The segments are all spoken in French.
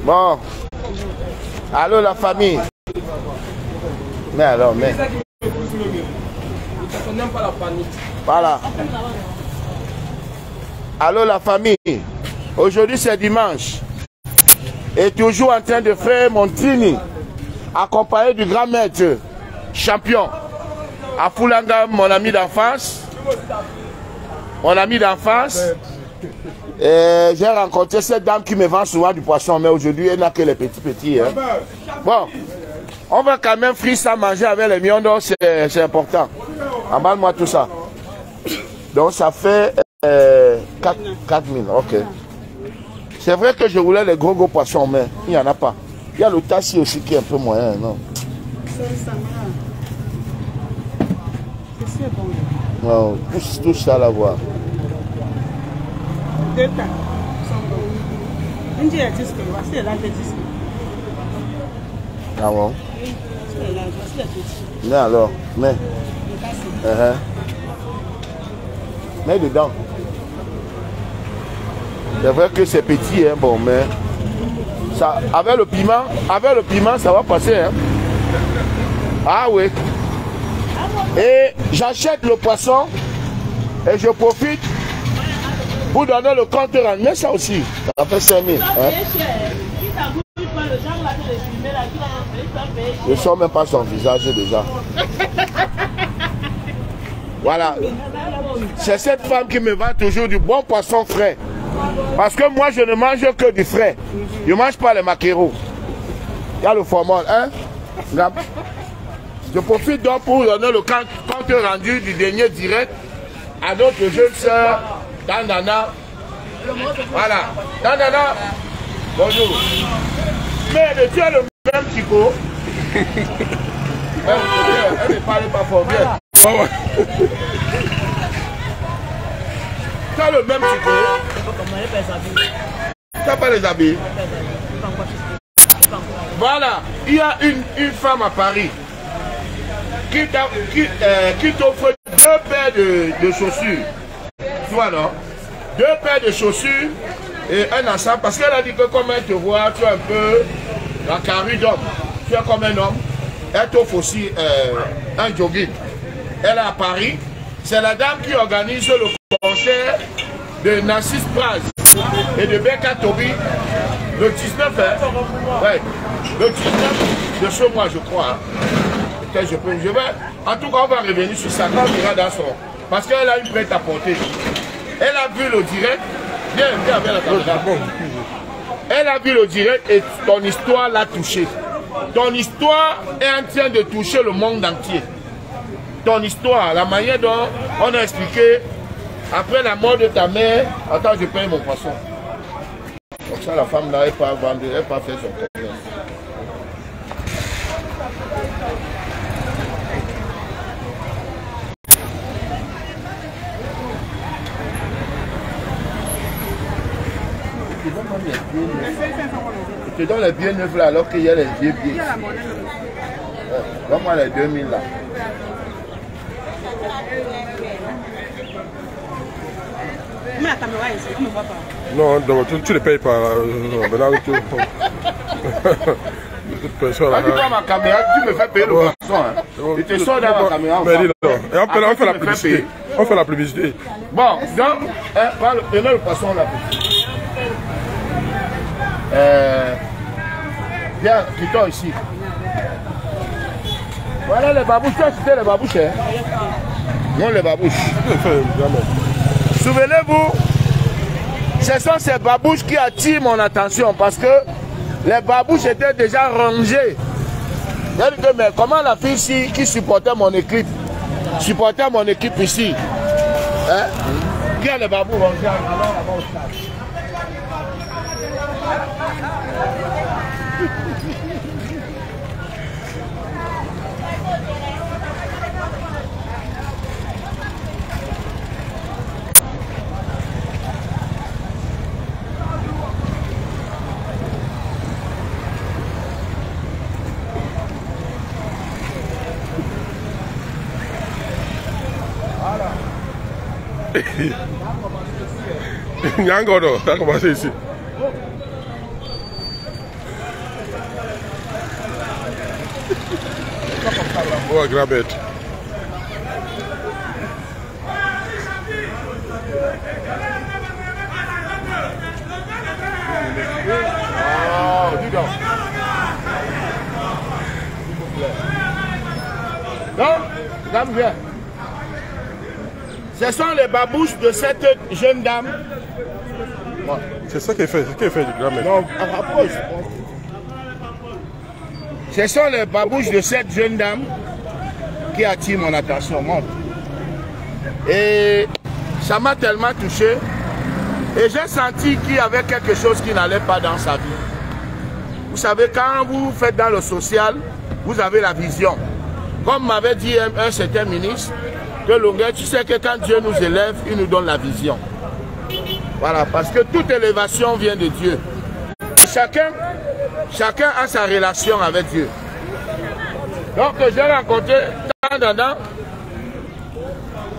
Bon. Allô la famille. Mais alors, mais. On n'aime pas la panique. Voilà. Allô la famille. Aujourd'hui c'est dimanche. Et toujours en train de faire mon training. Accompagné du grand maître champion. Afulanga, mon ami d'enfance. Mon ami d'enfance. J'ai rencontré cette dame qui me vend souvent du poisson, mais aujourd'hui elle n'a que les petits. Hein. Bon, on va quand même frire ça manger avec les mions, donc c'est important. Emballe-moi tout ça. Donc ça fait 4 000, ok. C'est vrai que je voulais les gros poissons, mais il n'y en a pas. Il y a le tassi aussi qui est un peu moyen, non? C'est bon. Non, tout ça là, voir. Deux temps. Une est disque, c'est là que disque. Ah bon? C'est là, c'est petit. Mais alors, mais. Mais dedans. C'est vrai que c'est petit, hein, bon, mais. Ça, avec le piment, ça va passer, hein. Ah oui. Et j'achète le poisson et je profite pour donner le compte rendu. Mais ça aussi, ça fait 5 000. Hein? Je ne sens même pas son visage déjà. Voilà. C'est cette femme qui me vend toujours du bon poisson frais. Parce que moi, je ne mange que du frais. Je ne mange pas les maquereaux. Il y a le formol, hein? Je profite donc pour donner le compte rendu du dernier direct à notre jeune sœur, Dandana. Voilà. Dandana, bonjour. Mais tu as le même typo. Elle ne parle pas fort bien. Tu as le même typo. Tu n'as pas les habits. Voilà. Il y a une femme à Paris qui t'offre 2 paires de chaussures. Tu vois, non? 2 paires de chaussures et un ensemble. Parce qu'elle a dit que comme elle te voit, tu es un peu la carrure d'homme. Tu es comme un homme. Elle t'offre aussi un jogging. Elle est à Paris. C'est la dame qui organise le concert de Narcisse Praz et de Becca Tobi le 19, hein? Ouais, le 19 de ce mois, je crois. Hein? Je vais, en tout cas, on va revenir sur ça quand on ira dans son. Parce qu'elle a une prête à porter. Elle a vu le direct. Viens avec la caméra. Elle a vu le direct et ton histoire l'a touché. Ton histoire est en train de toucher le monde entier. Ton histoire, la manière dont on a expliqué après la mort de ta mère. Attends, je paye mon poisson. Comme ça, la femme là, elle n'a pas vendu, elle n'a pas fait son commerce. Je te donne les billets neufs là alors qu'il y a les vieux billets. Donne-moi les 2000 là. Mais la caméra ici, on ne voit pas. Non, donc, tu ne les payes pas. Maintenant, tu... Quand tu prends ma caméra, tu me fais payer le poisson. Hein. Je te sors dans ma caméra. Mais dis donc. Et on fait la publicité. On fait la publicité. Bon, donc, prenez le poisson là. Viens, quittons ici. Voilà les babouches. Tu as cité les babouches, hein? Non, les babouches. Souvenez-vous, ce sont ces babouches qui attirent mon attention parce que les babouches étaient déjà rangées. Dit que, mais comment la fille ici qui supportait mon équipe ici, hein? Qui a les babouches rangées alors là-bas au stade? Nyangodo, ça a commencé ici. Ouais, grand bête. Oh, dis donc. Donc, dame, viens. Ce sont les babouches de cette jeune dame. Bon. C'est ça qui est fait, du grand bête. Non, approche. Ce sont les babouches de cette jeune dame qui attirent mon attention. Monte. Et ça m'a tellement touché. Et j'ai senti qu'il y avait quelque chose qui n'allait pas dans sa vie. Vous savez, quand vous faites dans le social, vous avez la vision. Comme m'avait dit un certain ministre, que Longuet, tu sais que quand Dieu nous élève, il nous donne la vision. Voilà, parce que toute élévation vient de Dieu. Et chacun a sa relation avec Dieu. Donc j'ai rencontré Tanana.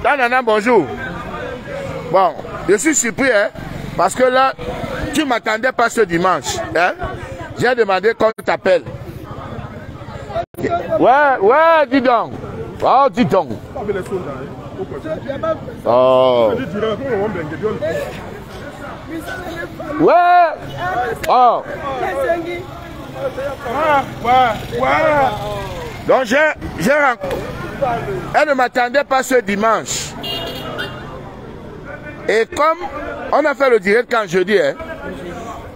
Tanana, bonjour. Bon, je suis surpris, hein, parce que là, tu ne m'attendais pas ce dimanche. Hein? J'ai demandé qu'on t'appelle. Ouais, dis donc. Oh, dis donc. Oh. Ouais. Oh. Donc j'ai rencontré. Elle ne m'attendait pas ce dimanche. Et comme on a fait le direct quand jeudi, hein,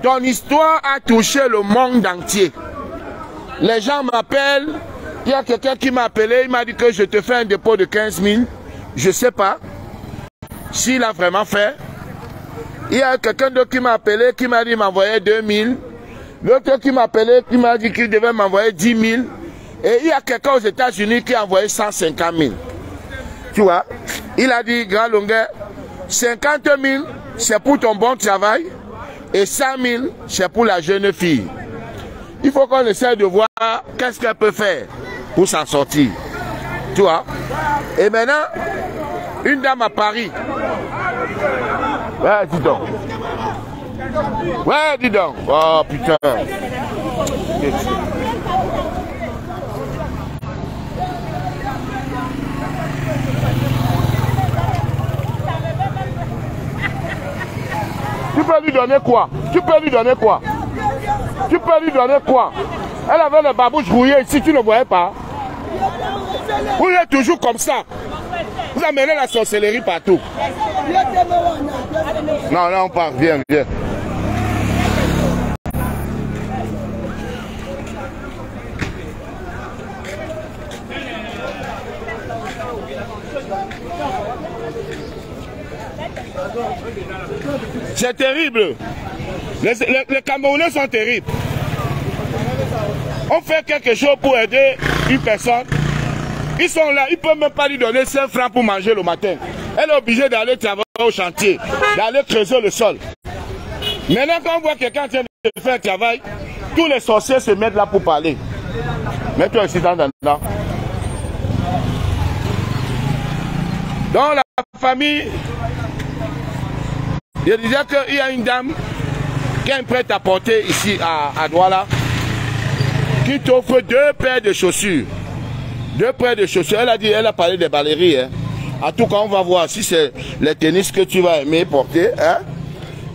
ton histoire a touché le monde entier. Les gens m'appellent. Il y a quelqu'un qui m'a appelé, il m'a dit que je te fais un dépôt de 15 000. Je ne sais pas s'il a vraiment fait. Il y a quelqu'un d'autre qui m'a appelé, qui m'a dit qu'il m'envoyait 2 000. L'autre qui m'a appelé, qui m'a dit qu'il devait m'envoyer 10 000. Et il y a quelqu'un aux États-Unis qui a envoyé 150 000. Tu vois, il a dit, grand Longuet, 50 000, c'est pour ton bon travail. Et 100 000, c'est pour la jeune fille. Il faut qu'on essaie de voir qu'est-ce qu'elle peut faire pour s'en sortir. Tu vois. Et maintenant, une dame à Paris. Ouais, dis donc. Ouais, dis donc. Oh, putain. Tu peux lui donner quoi? Tu peux lui donner quoi? Tu peux lui donner quoi? Elle avait les babouches rouillées ici, tu ne voyais pas? Vous êtes toujours comme ça. Vous amenez la sorcellerie partout. Non, là on part, viens, viens. C'est terrible. Les Camerounais sont terribles. On fait quelque chose pour aider une personne. Ils sont là, ils ne peuvent même pas lui donner 5 francs pour manger le matin. Elle est obligée d'aller travailler au chantier, d'aller creuser le sol. Maintenant, quand on voit quelqu'un en train de faire un travail, tous les sorciers se mettent là pour parler. Mets-toi ici dans là. Dans la famille, je disais qu'il y a une dame qui a un prêt-à-porter ici à Douala qui t'offre 2 paires de chaussures. 2 paires de chaussures. Elle a dit, elle a parlé des baleries. Hein. En tout cas, on va voir si c'est les tennis que tu vas aimer porter. Hein.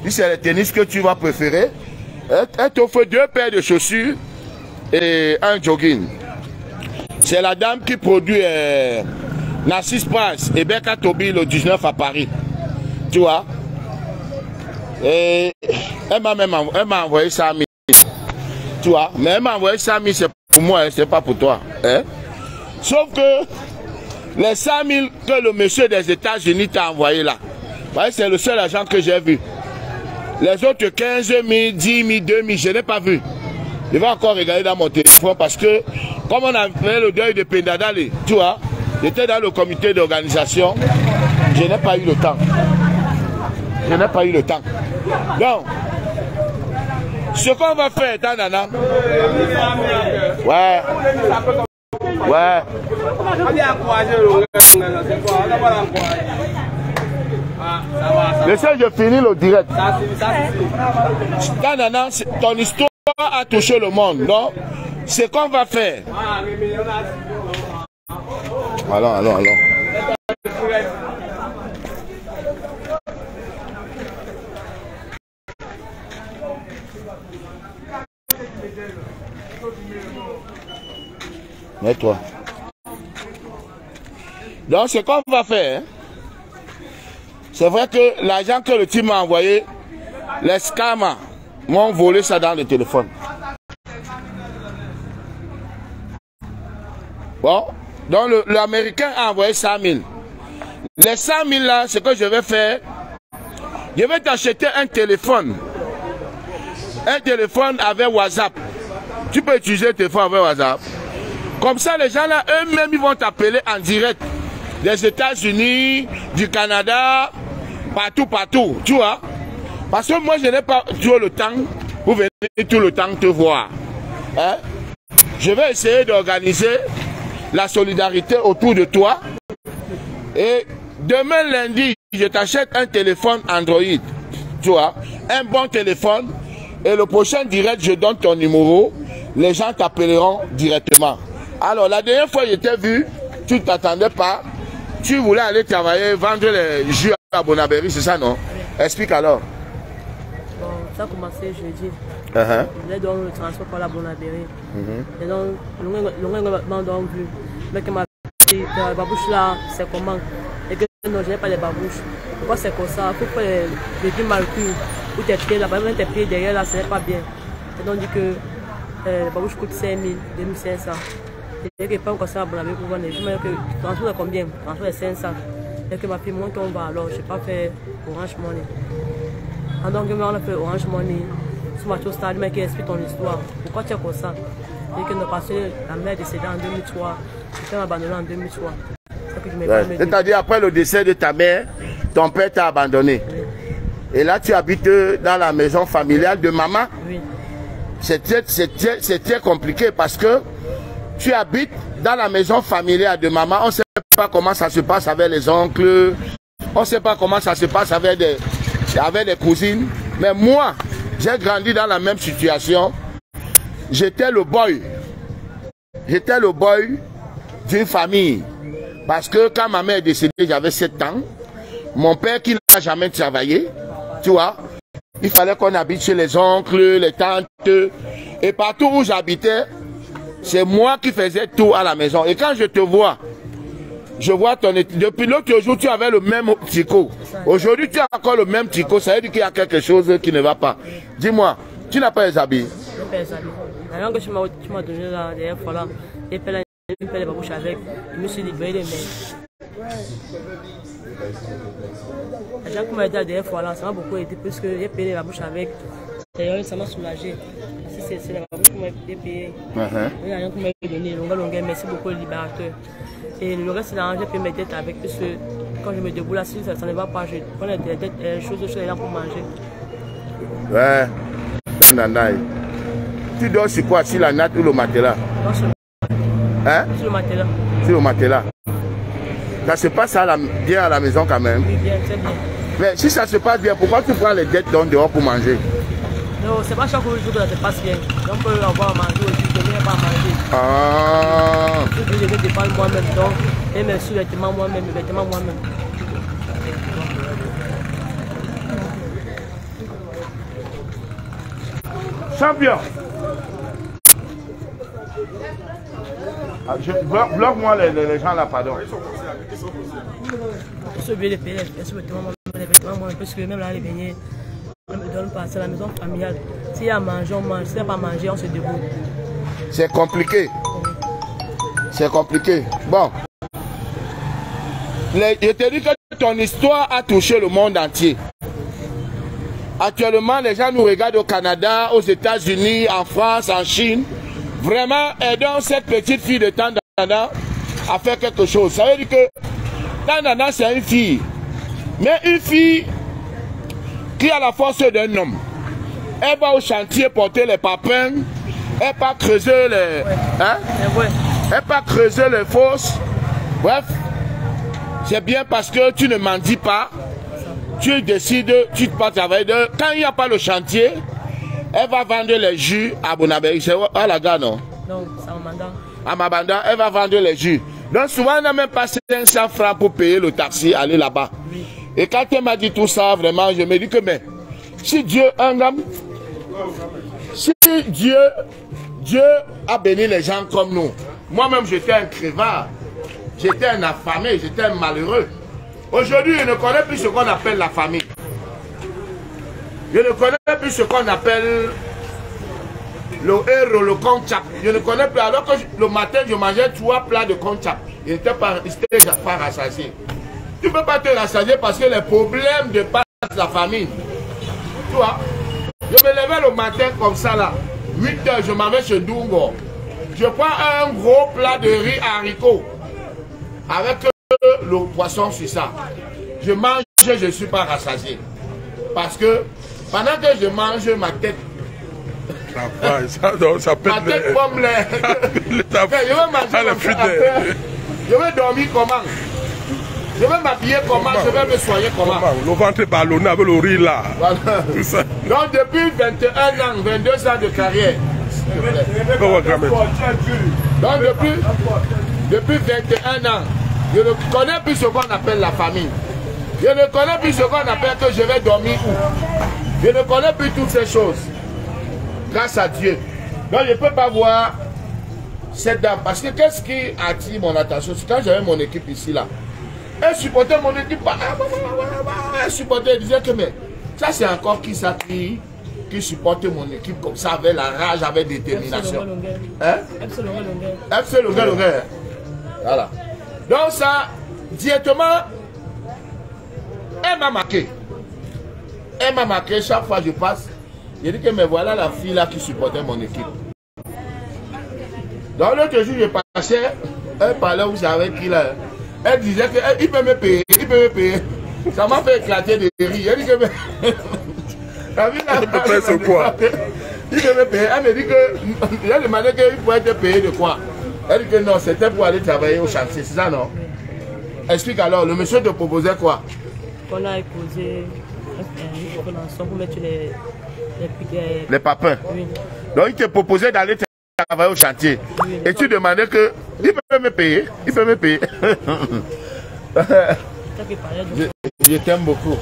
Si c'est les tennis que tu vas préférer. Elle t'offre 2 paires de chaussures et un jogging. C'est la dame qui produit Narcisse Price et Becca Toby le 19 à Paris. Tu vois. Et elle m'a envoyé 100 000. Tu vois, mais elle m'a envoyé 100 000, c'est pour moi, hein, c'est pas pour toi. Hein? Sauf que les 100 000 que le monsieur des États-Unis t'a envoyé là, c'est le seul argent que j'ai vu. Les autres 15 000, 10 000, 2 000, je n'ai pas vu. Je vais encore regarder dans mon téléphone parce que, comme on a fait le deuil de Pendadale, tu vois, j'étais dans le comité d'organisation, je n'ai pas eu le temps. Je n'ai pas eu le temps. Donc, ce qu'on va faire, Tanana. Ouais. Ouais. Laissez, je finis le direct. Tanana, ton histoire a touché le monde, non? Ce qu'on va faire. Allons, allons, allons. Mets-toi. Donc, ce qu'on va faire, hein, c'est vrai que l'argent que le team m'a envoyé, les scammers m'ont volé ça dans le téléphone. Bon, donc l'Américain a envoyé 100 000. Les 100 000 là, ce que je vais faire, je vais t'acheter un téléphone. Un téléphone avec WhatsApp. Tu peux utiliser le téléphone avec WhatsApp. Comme ça, les gens là, eux-mêmes, ils vont t'appeler en direct. Des États-Unis, du Canada, partout, partout. Tu vois? Parce que moi, je n'ai pas toujours le temps pour venir tout le temps te voir. Hein? Je vais essayer d'organiser la solidarité autour de toi. Et demain lundi, je t'achète un téléphone Android. Tu vois? Un bon téléphone. Et le prochain direct, je donne ton numéro. Les gens t'appelleront directement. Alors, la dernière fois, je t'ai vu, tu ne t'attendais pas. Tu voulais aller travailler, vendre les jus à Bonaberry, c'est ça, non? Explique alors. Bon, ça a commencé jeudi. Je voulais donner le transport par la Bonaberry. Et donc, le m'a vu. Mais que m'a dit, la babouche là, c'est comment? Et que non, je n'ai pas de babouche. Pourquoi c'est comme ça? Il faut faire les pieds mal cuits. Ou tes pieds là-bas, même tes pieds derrière là, ce n'est pas bien. Et donc, on dit que la babouche coûte 5 000, 2500. Et que pas encore ça, bon, avec vous, je me dis que transport est combien? Transport est 500. Et que ma fille monte, on va alors, je n'ai pas fait Orange Money. Et donc, on a fait Orange Money. Sur ma chose, mais qui explique ton histoire. Pourquoi tu es comme ça? Et que parce que la mère est décédée en 2003, tu t'es abandonné en 2003. C'est-à-dire, après le décès de ta mère, ton père t'a abandonné. Oui. Et là, tu habites dans la maison familiale de maman. Oui. C'est très compliqué parce que tu habites dans la maison familiale de maman. On ne sait pas comment ça se passe avec les oncles. On ne sait pas comment ça se passe avec des cousines. Mais moi, j'ai grandi dans la même situation. J'étais le boy. J'étais le boy d'une famille. Parce que quand ma mère est décédée, j'avais 7 ans. Mon père qui n'a jamais travaillé, tu vois, il fallait qu'on habite chez les oncles, les tantes. Et partout où j'habitais, c'est moi qui faisais tout à la maison. Et quand je te vois, je vois ton... Depuis l'autre jour, tu avais le même tricot. Aujourd'hui, tu as encore le même tricot. Ça veut dire qu'il y a quelque chose qui ne va pas. Dis-moi, tu n'as pas les habits? Je n'ai pas les habits. La langue que tu m'as donné la dernière fois là, j'ai fait les babouches avec. Je me suis libéré les mains. Les gens qui m'ont aidé la dernière fois là, ça m'a beaucoup aidé parce que j'ai payé les babouches avec. D'ailleurs, ça m'a soulagé. C'est la babouche qui m'a payé. Il y a rien qui m'a donné. Longue, merci beaucoup le libérateur. Et le reste, j'ai payé mes dettes avec. Parce que quand je me debout là, si ça ne va pas, je prends les choses là pour manger. Ouais. Nandaï. Tu dors sur quoi? Sur la natte ou le matelas? Non, sur le matelas. Sur le matelas. Ça se passe bien à la maison quand même? Oui, bien, c'est bien. Mais si ça se passe bien, pourquoi tu prends les dettes dehors pour manger? Non, c'est pas chaque jour que ça se passe bien. On peut avoir à manger aussi, je n'ai pas à manger. Ah. Je vais dépendre moi-même, donc, et mes sous-vêtements moi-même, mes vêtements moi-même. Champion. Bloque-moi les gens là, pardon. Je suis obligé de payer les sous-vêtements moi-même, parce que même là, les beignets, on ne me donne pas. C'est la maison familiale. S'il y a à manger, on mange. S'il n'y a pas à manger, on se débrouille. C'est compliqué. C'est compliqué. Bon. Je te dis que ton histoire a touché le monde entier. Actuellement, les gens nous regardent au Canada, aux États-Unis, en France, en Chine. Vraiment, aidons cette petite fille de Tandana à faire quelque chose. Ça veut dire que Tandana, c'est une fille. Mais une fille qui a la force d'un homme. Elle va au chantier porter les papins. Elle va creuser les... Hein? Elle va creuser les fosses. Bref, c'est bien parce que tu ne mendis pas. Tu décides, tu ne vas pas travailler. Quand il n'y a pas le chantier, elle va vendre les jus à Bonaberry. C'est à la gare, non? Non, c'est à Mabanda. À Mabanda, elle va vendre les jus. Donc souvent, on n'a même pas 500 francs pour payer le taxi, aller là-bas. Et quand elle m'a dit tout ça, vraiment, je me dis que, mais, si Dieu, si Dieu a béni les gens comme nous, moi-même j'étais un crevard, j'étais un affamé, j'étais un malheureux. Aujourd'hui, je ne connais plus ce qu'on appelle la famille. Je ne connais plus ce qu'on appelle le héros, le conchap. Je ne connais plus. Alors que le matin, je mangeais 3 plats de conchap. Il n'était pas rassasié. Tu ne peux pas te rassasier parce que les problèmes de la famine. Tu vois, je me levais le matin comme ça là. 8 h, je m'en vais chez Dungo. Je prends un gros plat de riz haricots avec le poisson sur ça. Je mange, je ne suis pas rassasié. Parce que pendant que je mange, ma tête. Ça pète ma tête pomme l'air. Je vais manger. Je vais dormir comment? Je vais m'habiller comment? Je vais me soigner comment? Le ventre ballonné avec le riz là. Voilà. Donc depuis 21 ans, 22 ans de carrière. Donc depuis 21 ans, je ne connais plus ce qu'on appelle la famille. Je ne connais plus ce qu'on appelle que je vais dormir où. Je ne connais plus toutes ces choses. Grâce à Dieu. Donc je ne peux pas voir cette dame. Parce que qu'est-ce qui attire mon attention? C'est quand j'avais mon équipe ici là. Elle supportait mon équipe. Elle supportait, elle disait que mais ça c'est encore qui ça qui supportait mon équipe comme ça avec la rage, avec détermination. Hein? FC Longueur. Voilà. Donc ça, directement, elle m'a marqué. Elle m'a marqué chaque fois que je passe. Je dis que mais voilà la fille là qui supportait mon équipe. Donc l'autre jour je passais, elle parlait où j'avais qui là. Elle disait qu'il peut me payer, il peut me payer. Ça m'a fait éclater de rire. Elle dit que mais... Il peut me payer. Elle me dit que... Il a demandé qu'il pouvait être payé de quoi. Elle dit que non, c'était pour aller travailler au chantier. C'est ça, non? Explique alors, le monsieur te proposait quoi? On a posé un pour mettre les papins. Oui. Donc il te proposait d'aller travailler au chantier. Oui. Et tu demandais que... Il peut me payer. Il peut me payer. Je t'aime beaucoup.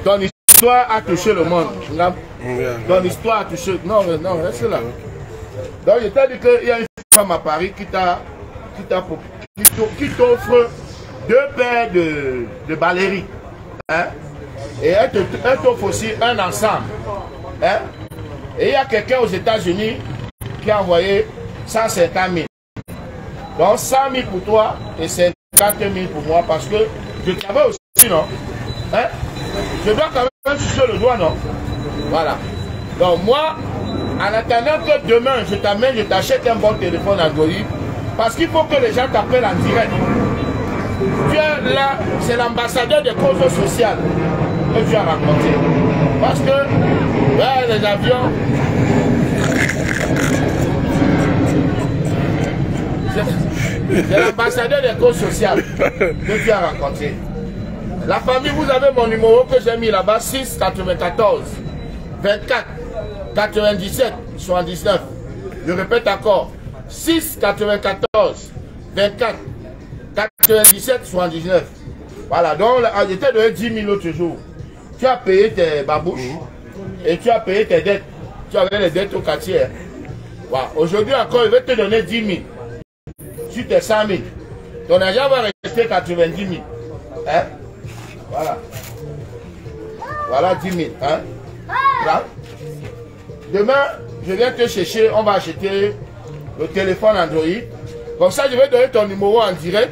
Ton histoire a touché le monde. Ton histoire a touché... Non, reste là. Donc je t'ai dit qu'il y a une femme à Paris qui t'offre 2 paires de ballerines. Hein? Et elle t'offre aussi un ensemble. Hein? Et il y a quelqu'un aux États-Unis qui a envoyé 150 000. Donc 100 000 pour toi et 50 000 pour moi parce que je travaille aussi, non? Hein? Je dois quand même toucher le doigt, non? Voilà. Donc moi, en attendant que demain je t'amène, je t'achète un bon téléphone Android parce qu'il faut que les gens t'appellent en direct. Tu es là, c'est l'ambassadeur des causes sociales que tu as rencontré. Parce que les avions... C'est l'ambassadeur des causes sociales que tu as rencontré. La famille, vous avez mon numéro que j'ai mis là-bas, 6 94 24 97 79. Je répète encore, 6 94 24 97 79. Voilà, donc j'étais donné 10 000 l'autre jour. Tu as payé tes babouches et tu as payé tes dettes. Tu avais les dettes au quartier. Voilà. Aujourd'hui encore, je vais te donner 10 000. Sur tes 100 000. Ton argent va rester 90 000. Hein? Voilà. Voilà 10 000. Hein? Voilà. Demain, je viens te chercher. On va acheter le téléphone Android. Comme ça, je vais donner ton numéro en direct.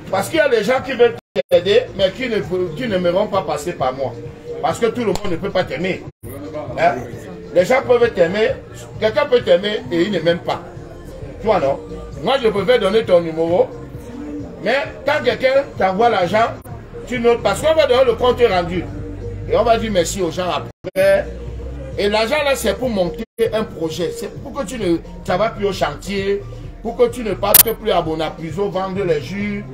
Parce qu'il y a des gens qui veulent t'aider, mais qui ne m'auront pas passer par moi. Parce que tout le monde ne peut pas t'aimer. Hein? Les gens peuvent t'aimer. Quelqu'un peut t'aimer et il ne m'aime pas. Tu vois, non? Moi, je peux donner ton numéro. Mais quand quelqu'un t'envoie l'argent, tu notes. Parce qu'on va donner le compte rendu. Et on va dire merci aux gens après. Et l'argent là, c'est pour monter un projet. C'est pour que tu ne travailles plus au chantier. Pour que tu ne partes plus à Bonapuiso vendre les jus.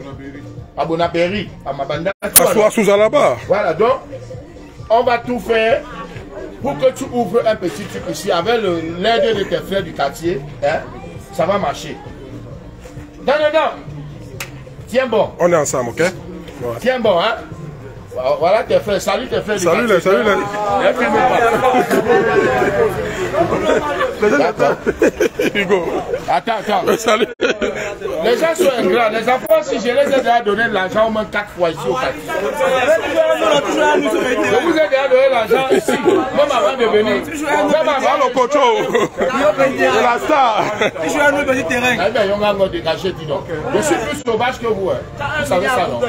À Bonapéry, à Mabanda. À Sous-Alaba. Voilà, donc, on va tout faire pour que tu ouvres un petit truc ici avec l'aide de tes frères du quartier. Hein, ça va marcher. Non. Tiens bon. On est ensemble, ok? Ouais. Tiens bon, hein? Voilà tes frères. Salut tes frères. Salut les. Hugo. Attends. Salut. Les gens sont ingrats. Les enfants, si je les ai déjà donné de l'argent au moins 4 fois ici au quartier. Je vous ai déjà donné l'argent ici, même avant de venir. Même avant le coach. C'est la star. Je suis à un petit terrain. Je suis plus sauvage que vous. Vous savez ça, non?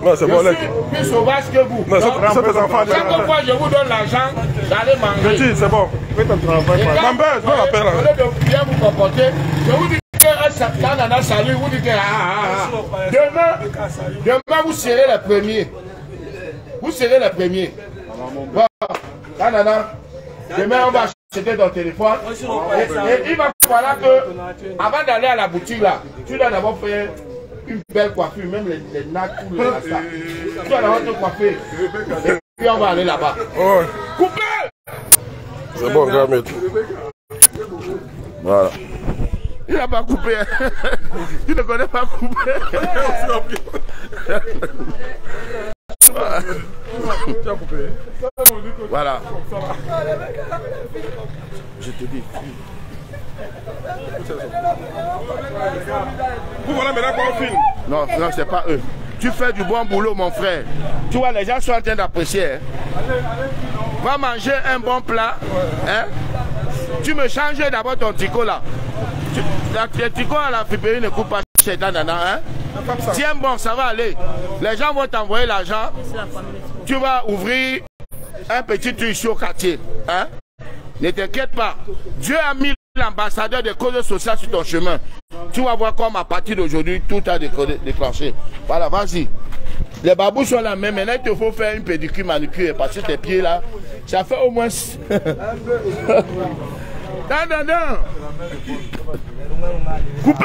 Non, c'est bon, je suis plus sauvage que vous. Non, c'est tes enfants. Chaque fois que je vous donne l'argent, j'allais manger. Je dis, c'est bon. Mambert, je vais l'appeler. Au lieu de bien vous comporter, je vous dis que quand on a salut, vous dites que demain vous serez les premiers. Vous serez les premiers. Bon, demain on va acheter ton téléphone. Et il va falloir que, avant d'aller à la boutique là, tu dois d'abord faire une belle coiffure, même les nattes, tous les rastas. Tu dois d'abord te coiffer. Et puis on va aller là-bas. Coupez! C'est bon, grand maître. Voilà. Il n'a pas coupé. Tu ne connais pas couper. Voilà. Je te dis. Vous voilà maintenant qu'on filme. Non, c'est pas eux. Tu fais du bon boulot, mon frère. Tu vois, les gens sont en train d'apprécier. Hein? Va manger un bon plat. Hein? Tu me changes d'abord ton tricot là. Le tricot à la fripérie ne coupe pas chez Danana. Hein? Tiens bon, ça va aller. Les gens vont t'envoyer l'argent. Tu vas ouvrir un petit truc ici au quartier. Hein? Ne t'inquiète pas. Dieu a mis l'ambassadeur des causes sociales sur ton chemin. Tu vas voir comme à partir d'aujourd'hui, tout a déclenché. Voilà, vas-y. Les babous sont là, mais maintenant il te faut faire une pédicure, manucure, parce que tes pieds là, ça fait au moins... Non. Coupe.